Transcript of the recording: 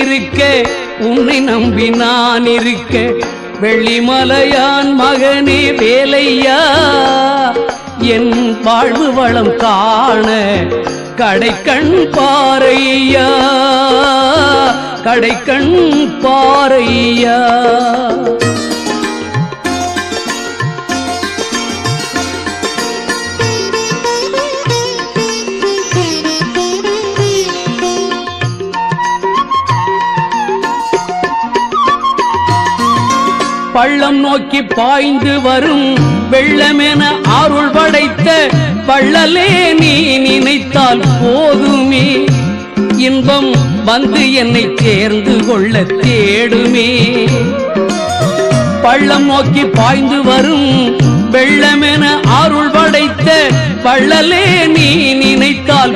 இருக்க உன்னை நம்பி நான் இருக்க வெள்ளிமலையான் மகனே வேலையா என் வாழ்வு வளம் காண கடைக்கண் பாரையா கடைக்கண் பாரையா. பள்ளம் நோக்கி பாய்ந்து வரும் வெள்ளமென அருள் படைத்த வள்ளலே நீ நினைத்தால் போதுமே இன்பம் வந்து என்னை சேர்ந்து கொள்ள தேடுமே. பள்ளம் நோக்கி பாய்ந்து வரும் வெள்ளமென அருள் படைத்த வள்ளலே நீ நினைத்தால்